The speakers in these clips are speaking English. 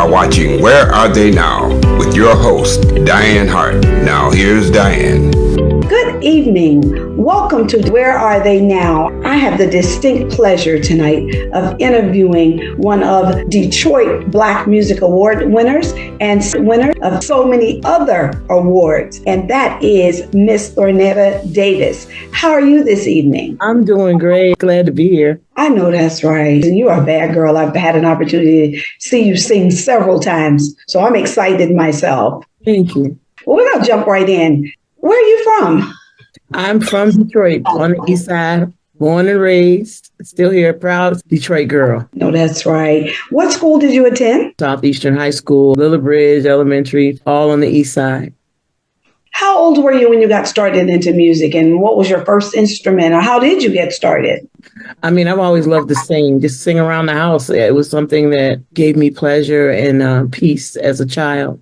are watching Where Are They Now with your host, Dianne Hart. Now here's Dianne. Good evening. Welcome to Where Are They Now? I have the distinct pleasure tonight of interviewing one of Detroit Black Music Award winners and winner of so many other awards, and that is Miss Thornetta Davis. How are you this evening? I'm doing great. Glad to be here. I know that's right. You are a bad girl. I've had an opportunity to see you sing several times, so I'm excited myself. Thank you. Well, we're going to jump right in. Where are you from? I'm from Detroit, on the east side, born and raised, still here, proud Detroit girl. No, that's right. What school did you attend? Southeastern High School, Little Bridge Elementary, all on the east side. How old were you when you got started into music, and what was your first instrument, or how did you get started? I mean, I've always loved to sing, just sing around the house. It was something that gave me pleasure and peace as a child.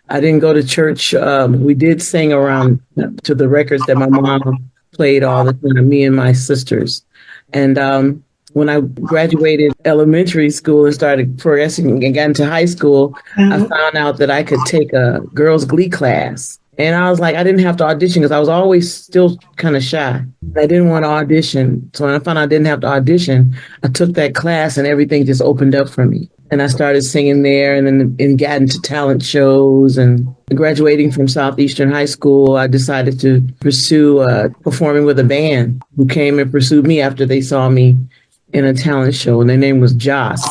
I didn't go to church. We did sing around to the records that my mom played all the time, me and my sisters. And when I graduated elementary school and started progressing and got into high school, I found out that I could take a girls' glee class. And I was like, I didn't have to audition because I was always still kind of shy. I didn't want to audition. So when I found out I didn't have to audition, I took that class and everything just opened up for me. And I started singing there and got into talent shows. And graduating from Southeastern High School, I decided to pursue performing with a band who came and pursued me after they saw me in a talent show. And their name was Joss.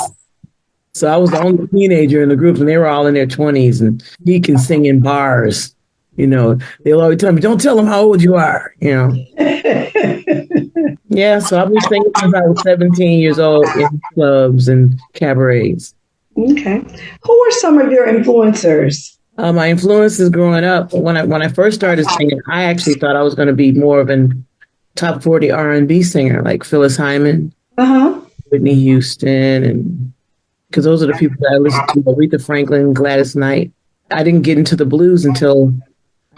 So I was the only teenager in the group, and they were all in their 20s. And he can sing in bars. You know, they'll always tell me, don't tell them how old you are, you know. Yeah, so I've been singing since I was 17 years old in clubs and cabarets. Okay. Who were some of your influencers? My influences growing up, when I first started singing, I actually thought I was going to be more of a top 40 R&B singer, like Phyllis Hyman, Whitney Houston, and because those are the people that I listened to, Aretha Franklin, Gladys Knight. I didn't get into the blues until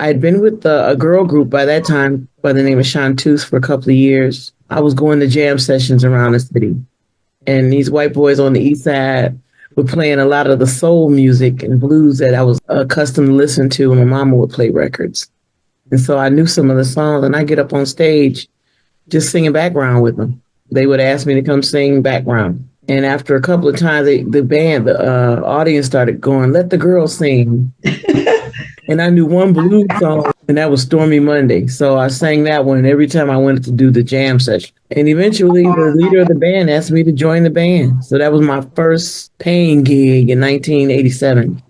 I had been with a girl group by that time by the name of Chanteuse for a couple of years. I was going to jam sessions around the city, and these white boys on the east side were playing a lot of the soul music and blues that I was accustomed to listen to when my mama would play records. And so I knew some of the songs, and I get up on stage just singing background with them. They would ask me to come sing background. And after a couple of times, the audience started going, let the girls sing. And I knew one blues song, and that was Stormy Monday. So I sang that one every time I went to do the jam session. And eventually, the leader of the band asked me to join the band. So that was my first paying gig in 1987.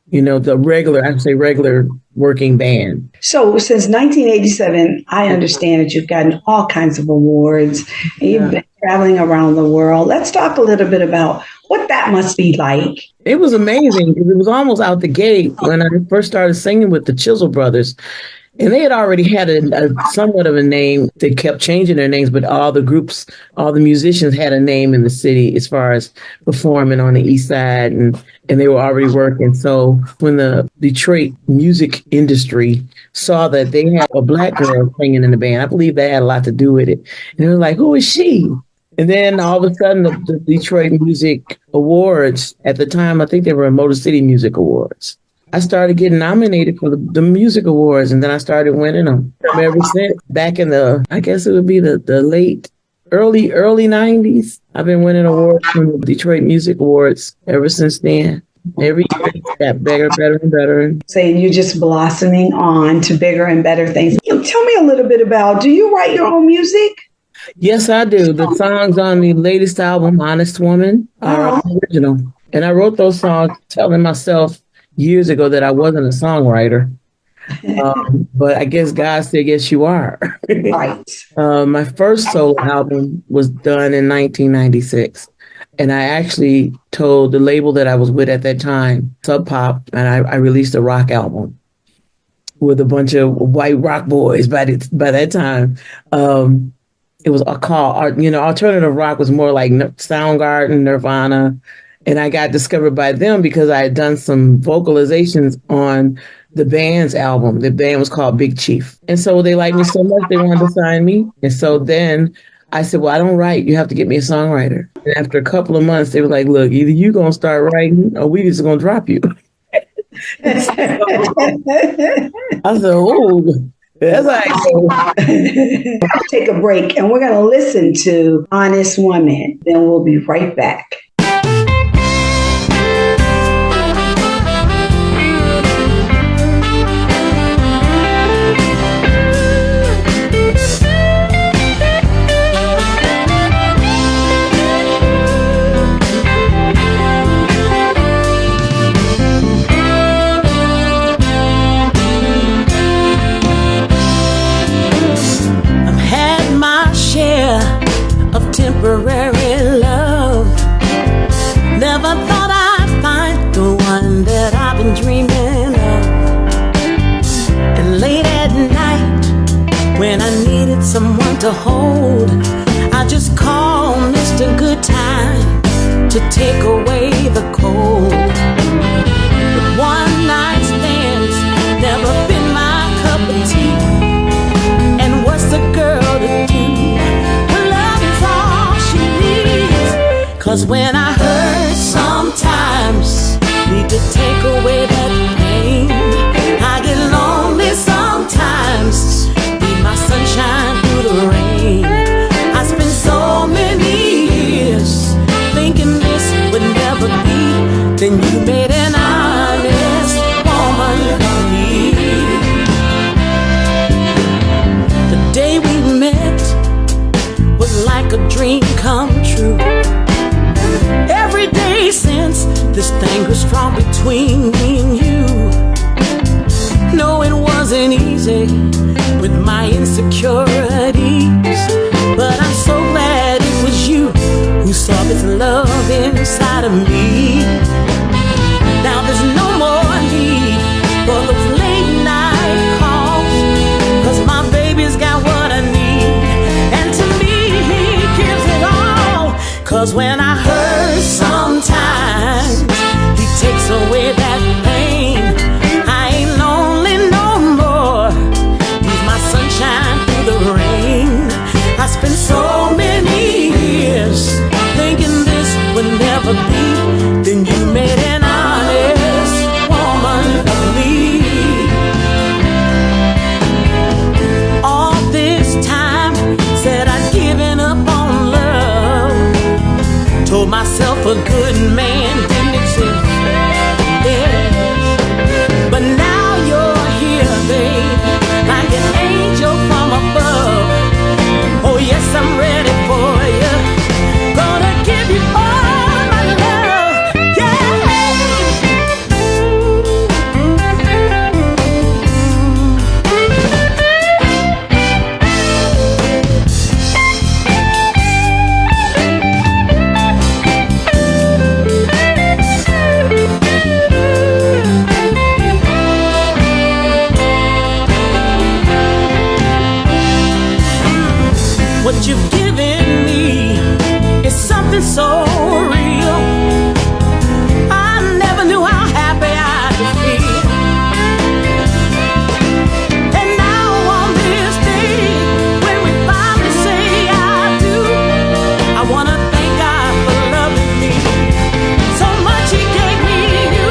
You know, the regular working band. So since 1987, I understand that you've gotten all kinds of awards. And you've been traveling around the world. Let's talk a little bit about what that must be like. It was amazing because it was almost out the gate when I first started singing with the Chisel Brothers. And they had already had a somewhat of a name. They kept changing their names, but all the groups, all the musicians had a name in the city as far as performing on the east side, and they were already working. So when the Detroit music industry saw that they had a black girl singing in the band, I believe that had a lot to do with it. And they were like, who is she? And then all of a sudden, the Detroit Music Awards, at the time, I think they were Motor City Music Awards. I started getting nominated for the music awards, and then I started winning them ever since. Back in I guess it would be the early 90s. I've been winning awards from the Detroit Music Awards ever since then. Every year it's got bigger, better, and better. Saying you're just blossoming on to bigger and better things. Tell me a little bit about, do you write your own music? Yes, I do. The songs on the latest album, Honest Woman, are original. And I wrote those songs telling myself years ago that I wasn't a songwriter. But I guess God said, yes, you are. Right. My first solo album was done in 1996. And I actually told the label that I was with at that time, Sub Pop, and I released a rock album with a bunch of white rock boys by that time. It was called, alternative rock was more like Soundgarden, Nirvana. And I got discovered by them because I had done some vocalizations on the band's album. The band was called Big Chief. And so they liked me so much, they wanted to sign me. And so then I said, well, I don't write. You have to get me a songwriter. And after a couple of months, they were like, look, either you going to start writing or we just going to drop you. I said, oh, that's like, take a break and we're going to listen to Honest Woman. Then we'll be right back. Temporary love. Never thought I'd find the one that I've been dreaming of. And late at night, when I needed someone to hold, I just called Mr. Good Time to take away the cold. But one night stands never been my cup of tea. And what's the girl to do? 'Cause when I hurt sometimes, need to take away that pain. I get lonely sometimes, need my sunshine through the rain. I spent so many years thinking this would never be. Then you made an honest woman of me. The day we met was like a dream come true. Every day since, this thing was strong between me and you. No, it wasn't easy with my insecurities, but I'm so glad it was you who saw this love inside of me. Now there's no more need for those late night calls, 'cause my baby's got what I need, and to me he gives it all. 'Cause when I hurt sometimes, he takes away that pain. I ain't lonely no more, he's my sunshine through the rain. I spent so many years thinking this would never be. Then you made an honest woman of me. All this time, said I'd given up on love. Told myself a good man didn't exist. Yes. But now you're here, babe, like an angel from above. Oh yes, I'm ready for you. Gonna give you all my love. Yeah. What you've given me is something so real. I never knew how happy I could feel. And now on this day, when we finally say I do, I wanna thank God for loving me so much. He gave me you.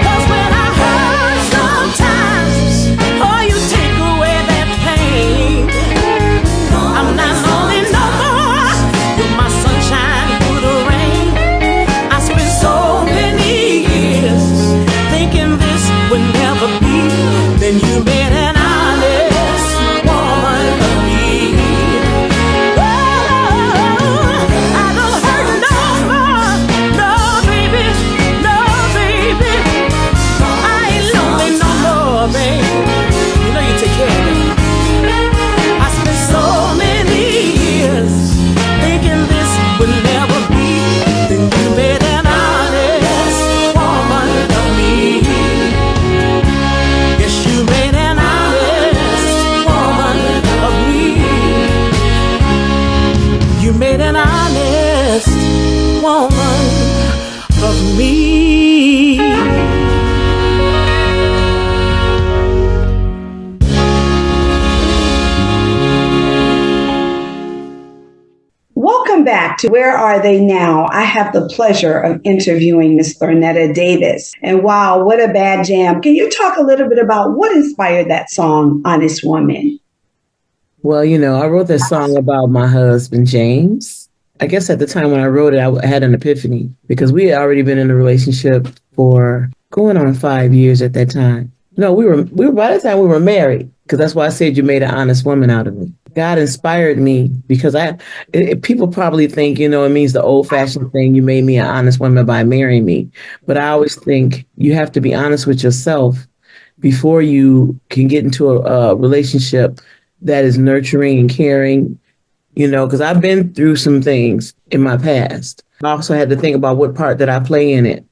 'Cause when I hurt sometimes, oh, you take away that pain. I'm not lonely no more, you're my sunshine through the rain. I spent so many years thinking this would never be. Then you made an honest woman of me. Oh, I don't hurt no more, no baby, no baby. I ain't lonely no more, baby. You know you take care of me. I spent so many years thinking this would never be. Then you made an honest woman of me. Yes, you made an honest woman of me. You made an honest woman of me. back to Where Are They Now? I have the pleasure of interviewing Miss Thornetta Davis. And wow, what a bad jam. Can you talk a little bit about what inspired that song, Honest Woman? Well, I wrote that song about my husband, James. I guess at the time when I wrote it, I had an epiphany because we had already been in a relationship for going on 5 years at that time. No, we were by the time we were married, because that's why I said you made an honest woman out of me. God inspired me because people probably think, it means the old fashioned thing. You made me an honest woman by marrying me. But I always think you have to be honest with yourself before you can get into a relationship that is nurturing and caring, because I've been through some things in my past. I also had to think about what part did I play in it?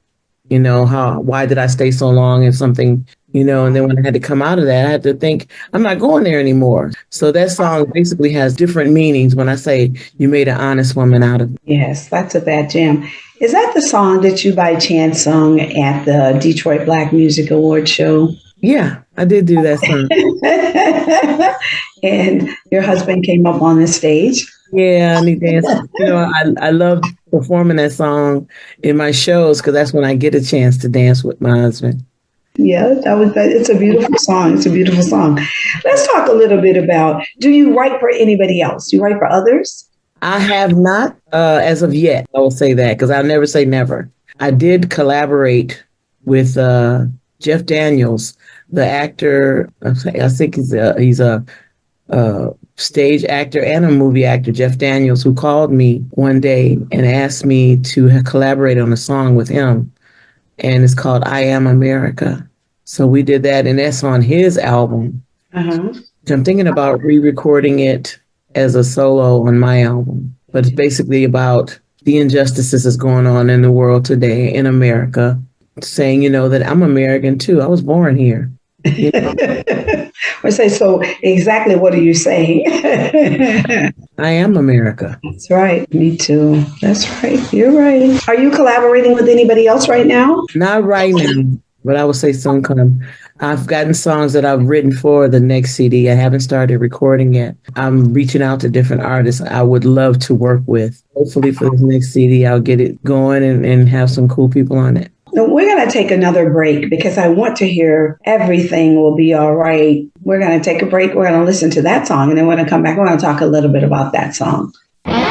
Why did I stay so long in something, and then when I had to come out of that, I had to think, I'm not going there anymore. So that song basically has different meanings when I say you made an honest woman out of me. Yes, that's a bad jam. Is that the song that you by chance sung at the Detroit Black Music Award show? Yeah, I did do that song. And your husband came up on the stage. Yeah, and he danced. I love performing that song in my shows because that's when I get a chance to dance with my husband. Yeah, it's a beautiful song. It's a beautiful song. Let's talk a little bit about, do you write for anybody else? Do you write for others? I have not as of yet. I will say that because I'll never say never. I did collaborate with Jeff Daniels, the actor. I think he's a stage actor and a movie actor, Jeff Daniels, who called me one day and asked me to collaborate on a song with him. And it's called I Am America. So we did that, and that's on his album. Uh-huh. I'm thinking about re-recording it as a solo on my album. But it's basically about the injustices that's going on in the world today in America, saying, that I'm American too. I was born here. I say, so exactly what are you saying? I am America. That's right. Me too. That's right. You're right. Are you collaborating with anybody else right now? Not right now, but I will say soon come. I've gotten songs that I've written for the next CD. I haven't started recording yet. I'm reaching out to different artists I would love to work with. Hopefully for this next CD, I'll get it going and have some cool people on it. Now, we're going to take another break because I want to hear Everything Will Be All Right. We're going to take a break. We're going to listen to that song, and then we're going to come back. We're going to talk a little bit about that song. Well,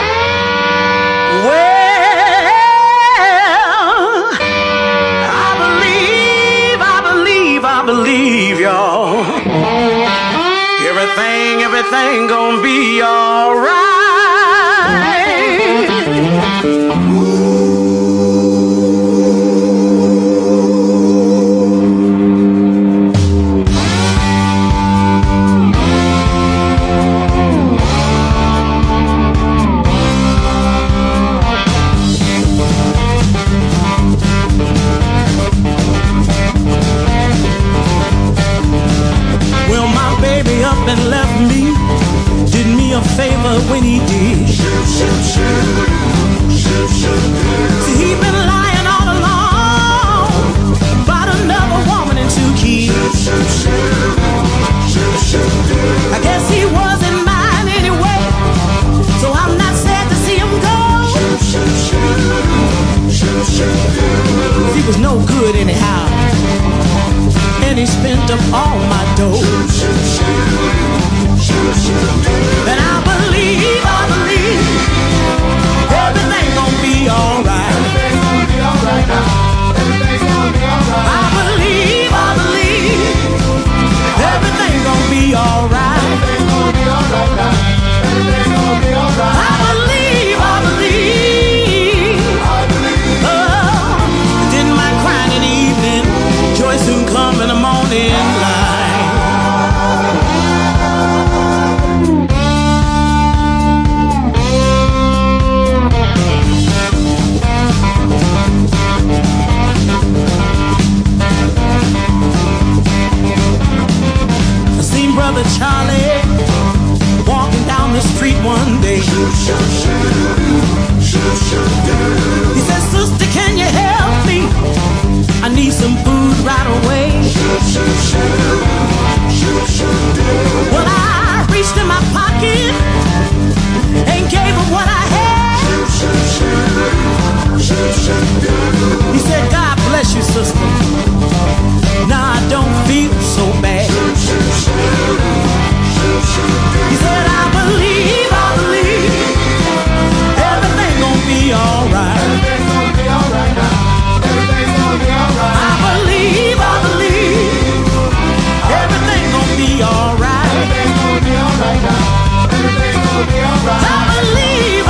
I believe, y'all. Everything gonna be all right. And left me, did me a favor when he did. See, he been lying all along about another woman and 2 kids. I guess he wasn't mine anyway, so I'm not sad to see him go. He was no good anyhow, and he spent up all my dough. And I believe everything gonna be alright. I believe everything gonna be alright. I believe. Oh, didn't mind crying in the evening, joy soon come in the morning light. He said, God bless you, sister. Now I don't feel so bad. He said, I believe everything gonna be alright. Everything's gonna be alright now. Everything's gonna be alright. I believe everything gonna be alright. Everything's gonna be alright now. Everything's gonna be alright. I believe.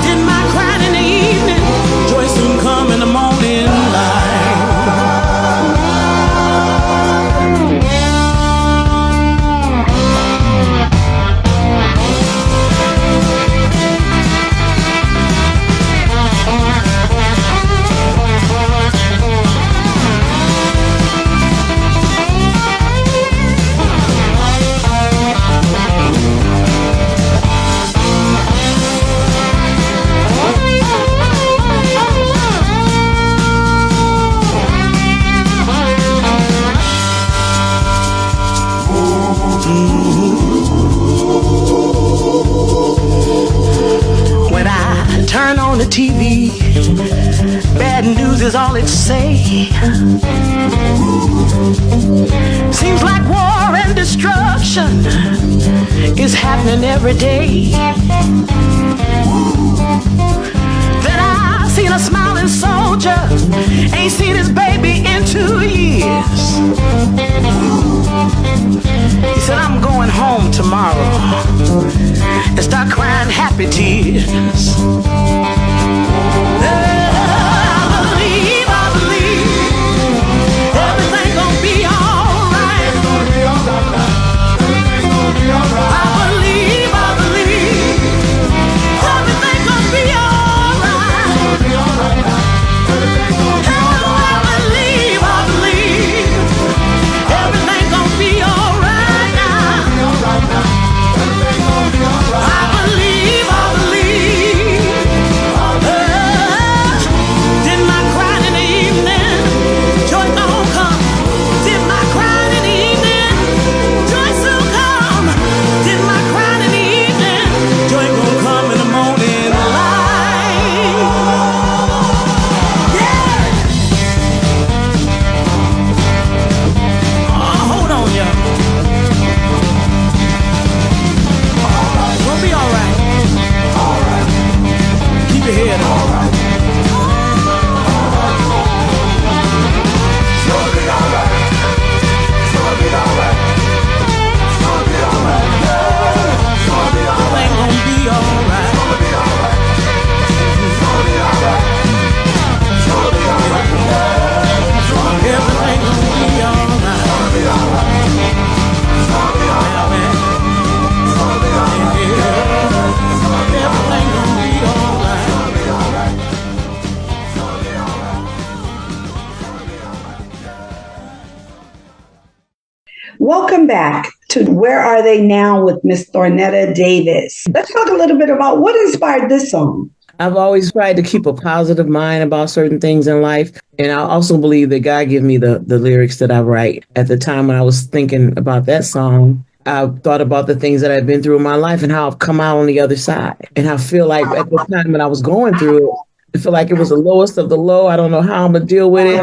Didn't mind crying in the evening. Joy soon come in the morning light. Turn on the TV, bad news is all it say. Seems like war and destruction is happening every day. Then I seen a smiling soldier, ain't seen his baby in 2 years. He said, I'm going home tomorrow and start crying happy tears. I believe everything gonna be alright. Everything's gonna be alright now. Everything's gonna be alright. I believe everything gonna be alright. Everything's gonna be alright now. Everything's gonna be alright. I believe everything gonna be alright now. Everything's gonna be alright. I believe. Didn't I cry in the evening? Joy gon' come. Didn't I cry in the evening? Joy soon come. Didn't I cry in the evening? Joy gon' come in the morning light. Yeah. Oh, hold on, y'all. We'll be alright. Alright. Keep your head up. Alright. Welcome back to Where Are They Now with Miss Thornetta Davis. Let's talk a little bit about what inspired this song. I've always tried to keep a positive mind about certain things in life. And I also believe that God gave me the lyrics that I write. At the time when I was thinking about that song, I thought about the things that I've been through in my life and how I've come out on the other side. And I feel like at the time when I was going through it, I feel like it was the lowest of the low. I don't know how I'm going to deal with it.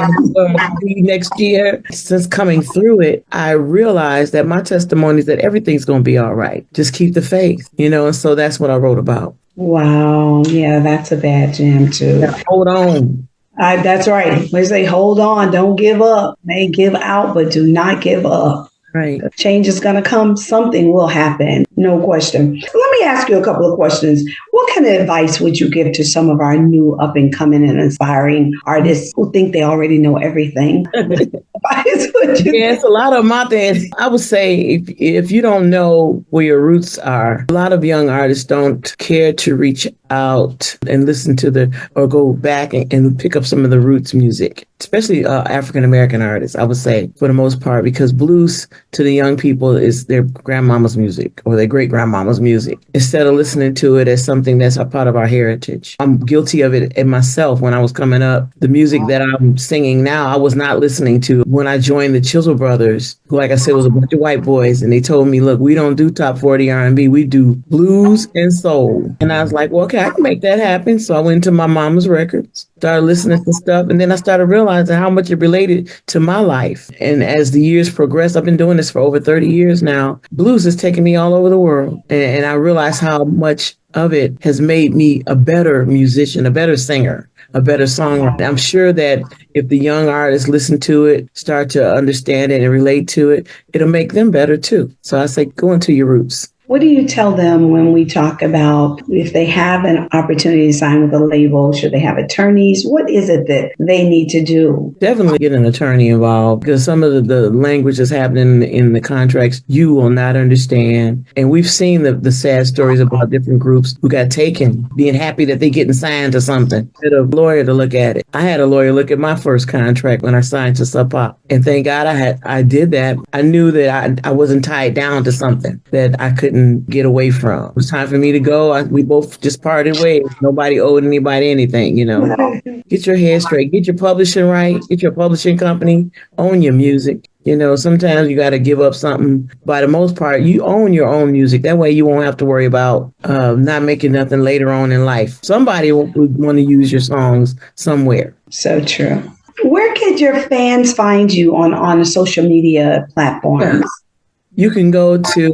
Next year. Since coming through it, I realized that my testimony is that everything's going to be all right. Just keep the faith, and so that's what I wrote about. Wow. Yeah, that's a bad jam too. Hold on. That's right. They say, hold on, don't give up. May give out, but do not give up. Right. Change is going to come. Something will happen. No question. Let me ask you a couple of questions. What kind of advice would you give to some of our new up and coming and inspiring artists who think they already know everything? Yes, a lot of them out there. I would say if you don't know where your roots are, a lot of young artists don't care to reach out and listen to or go back and pick up some of the roots music, especially African-American artists, I would say, for the most part, because blues to the young people is their grandmama's music or their great grandmama's music instead of listening to it as something that's a part of our heritage. I'm guilty of it in myself when I was coming up. The music that I'm singing now, I was not listening to when I joined the Chisel Brothers, who, like I said, was a bunch of white boys. And they told me, look, we don't do top 40 R&B. We do blues and soul. And I was like, well, okay, I can make that happen. So I went to my mama's records, started listening to stuff. And then I started realizing how much it related to my life. And as the years progressed, I've been doing this for over 30 years now. Blues has taken me all over the world. And I realized how much of it has made me a better musician, a better singer, a better songwriter. I'm sure that if the young artists listen to it, start to understand it and relate to it, it'll make them better too. So I say, go into your roots. What do you tell them when we talk about if they have an opportunity to sign with a label? Should they have attorneys? What is it that they need to do? Definitely get an attorney involved because some of the language that's happening in the contracts you will not understand. And we've seen the sad stories about different groups who got taken, being happy that they're getting signed to something. Get a lawyer to look at it. I had a lawyer look at my first contract when I signed to Sub Pop. And thank God I did that. I knew that I wasn't tied down to something that I couldn't get away from. It was time for me to go. We both just parted ways. Nobody owed anybody anything, you know. Get your head straight. Get your publishing right. Get your publishing company. Own your music. You know, sometimes you got to give up something. By the most part, you own your own music. That way you won't have to worry about not making nothing later on in life. Somebody would want to use your songs somewhere. So true. Where could your fans find you on social media platforms? You can go to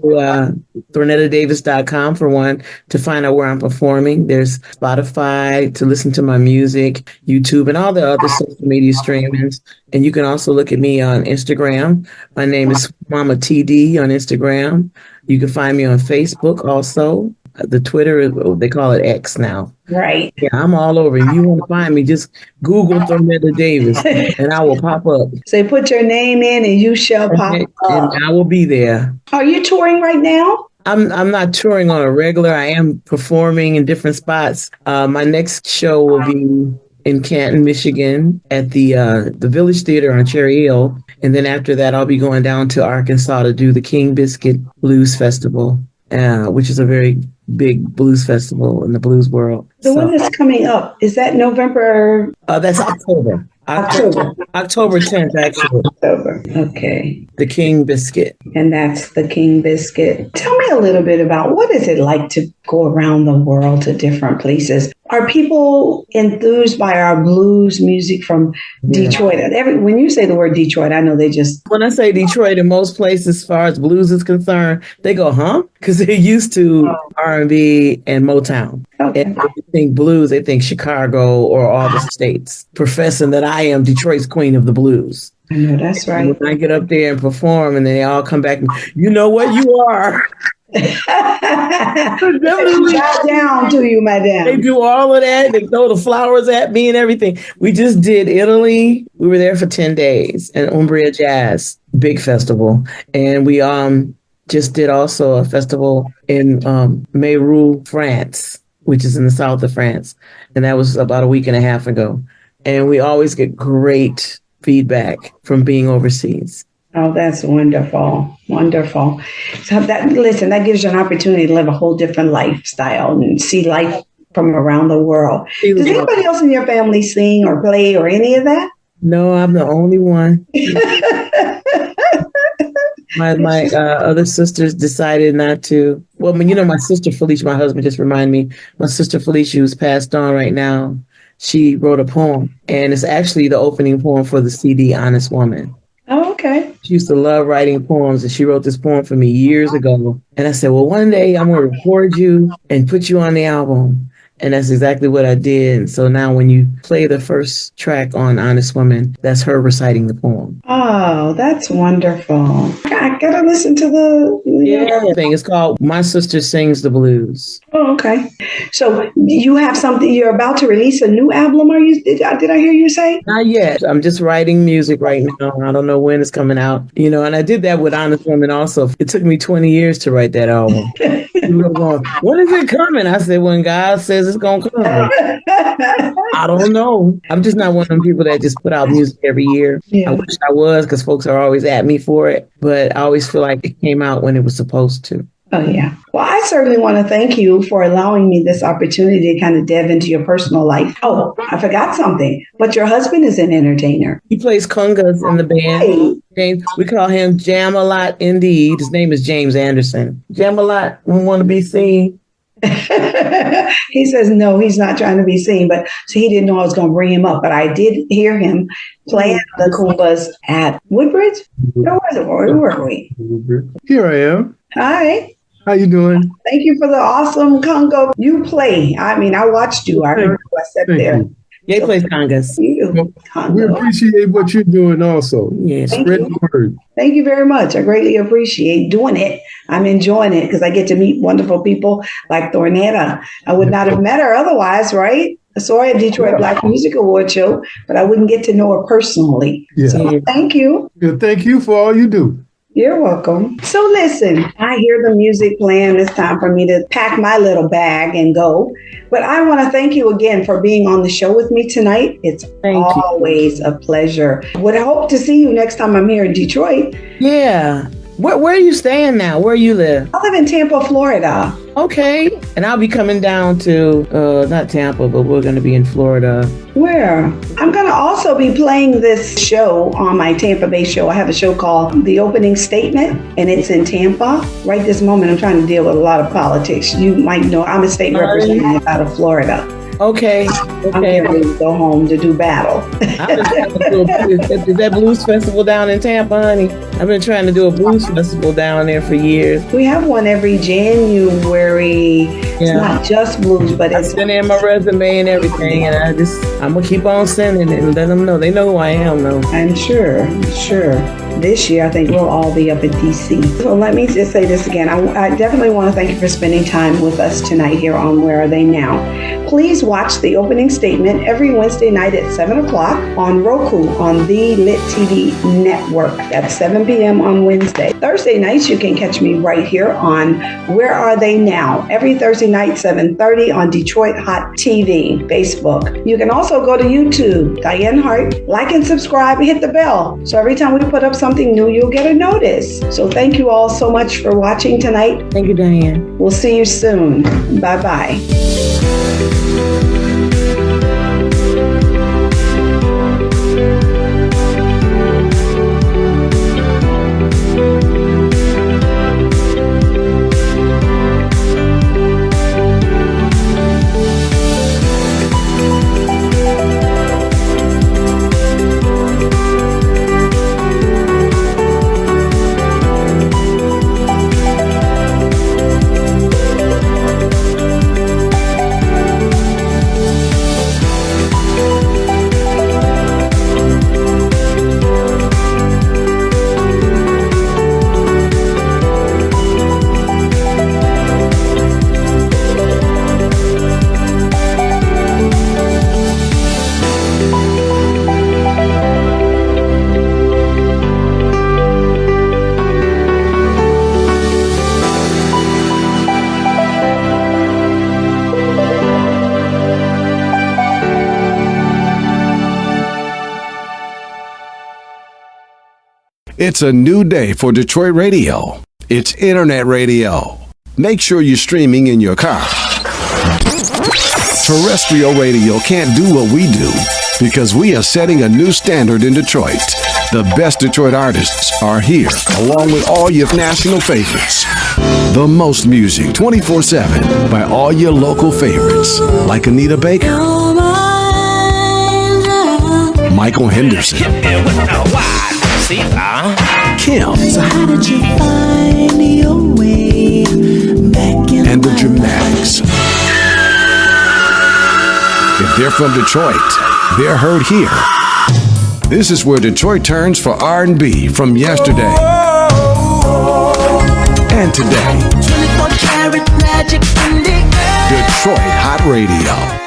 ThornettaDavis.com for one to find out where I'm performing. There's Spotify to listen to my music, YouTube, and all the other social media streamings. And you can also look at me on Instagram. My name is Mama TD on Instagram. You can find me on Facebook also. The Twitter, they call it X now. Right. Yeah, I'm all over. If you want to find me, just Google Thornetta Davis and I will pop up. So put your name in and you shall pop up. And I will be there. Are you touring right now? I'm not touring on a regular. I am performing in different spots. My next show will be in Canton, Michigan at the Village Theater on Cherry Hill. And then after that, I'll be going down to Arkansas to do the King Biscuit Blues Festival, which is a very big blues festival in the blues world. The one that's coming up, is that November? That's October. October 10th, actually. October. Okay. The King Biscuit. And that's the King Biscuit. Tell me a little bit about what is it like to go around the world to different places? Are people enthused by our blues music from Detroit? When you say the word Detroit, I know they just... When I say Detroit, in most places, as far as blues is concerned, they go, huh? Because they're used to R&B and Motown. Okay. And when they think blues, they think Chicago or all the states, professing that I am Detroit's queen of the blues. I know, that's right. And when I get up there and perform and they all come back, you know what you are. Bow down to you, madam. They do all of that. They throw the flowers at me and everything. We just did Italy. We were there for 10 days and Umbria Jazz, big festival. And we just did also a festival in Meyrou, France, which is in the south of France. And that was about a week and a half ago. And we always get great feedback from being overseas. Oh, that's wonderful. Wonderful. So that gives you an opportunity to live a whole different lifestyle and see life from around the world. Does anybody else in your family sing or play or any of that? No, I'm the only one. My other sisters decided not to. Well, my sister Felicia, my husband just reminded me, my sister Felicia, who's passed on right now, she wrote a poem, and it's actually the opening poem for the CD, Honest Woman. Oh, okay. She used to love writing poems, and she wrote this poem for me years ago. And I said, well, one day I'm going to record you and put you on the album. And that's exactly what I did. And so now when you play the first track on Honest Woman, that's her reciting the poem. Oh, that's wonderful. I got to listen to the thing. It's called My Sister Sings the Blues. Oh, okay. So you have something, you're about to release a new album, did I hear you say? Not yet. I'm just writing music right now. I don't know when it's coming out. And I did that with Honest Woman also. It took me 20 years to write that album. You were going, when is it coming? I said, when God says it's going to come. I don't know. I'm just not one of them people that just put out music every year. Yeah. I wish I was, because folks are always at me for it. But I always feel like it came out when it was supposed to. Oh, yeah. Well, I certainly want to thank you for allowing me this opportunity to kind of delve into your personal life. Oh, I forgot something. But your husband is an entertainer. He plays congas in the band. Hey. James, we call him Jam-A-Lot indeed. His name is James Anderson. Jam-A-Lot, we want to be seen. He says no, he's not trying to be seen, but so he didn't know I was going to bring him up. But I did hear him playing the Goombas at Woodbridge. Where were we? Here I am. Hi. How you doing? Thank you for the awesome conga you play. I mean, I watched you. I heard you. I sat there. You. Yeah, he plays congas. We appreciate what you're doing also. Yeah, spread the word. Thank you very much. I greatly appreciate doing it. I'm enjoying it because I get to meet wonderful people like Thornetta. I would not have met her otherwise, right? I saw her at Detroit Black Music Award show, but I wouldn't get to know her personally. Yeah. So thank you. Yeah, thank you for all you do. You're welcome. So listen, I hear the music playing. It's time for me to pack my little bag and go. But I want to thank you again for being on the show with me tonight. It's always a pleasure. Would hope to see you next time I'm here in Detroit. Yeah. Where are you staying now? Where you live? I live in Tampa, Florida. Okay. And I'll be coming down to, not Tampa, but we're going to be in Florida. Where? I'm going to also be playing this show on my Tampa Bay show. I have a show called The Opening Statement, and it's in Tampa. Right this moment, I'm trying to deal with a lot of politics. You might know I'm a state representative out of Florida. Okay. I'm ready to go home to do battle. Is that blues festival down in Tampa, honey? I've been trying to do a blues festival down there for years. We have one every January. Yeah. It's not just blues, but it's been in my resume and everything, and I'm gonna keep on sending it and let them know. They know who I am, though. I'm sure. This year, I think we'll all be up in D.C. So let me just say this again. I definitely want to thank you for spending time with us tonight here on Where Are They Now? Please watch The Opening Statement every Wednesday night at 7 o'clock on Roku on the Lit TV network at 7 p.m. on Wednesday. Thursday nights, you can catch me right here on Where Are They Now? Every Thursday night, 7:30 on Detroit Hot TV, Facebook. You can also go to YouTube, Dianne Hart, like and subscribe and hit the bell. So every time we put up something new, you'll get a notice. So thank you all so much for watching tonight. Thank you, Diane. We'll see you soon. Bye-bye. It's a new day for Detroit radio. It's internet radio. Make sure you're streaming in your car. Terrestrial radio can't do what we do because we are setting a new standard in Detroit. The best Detroit artists are here, along with all your national favorites. The most music 24/7 by all your local favorites, like Anita Baker, Michael Henderson, Kim, So how did you find your way back in and the Dramatics. If they're from Detroit, they're heard here. This is where Detroit turns for R&B from yesterday and today. 24 karat magic in the air. Detroit Hot Radio.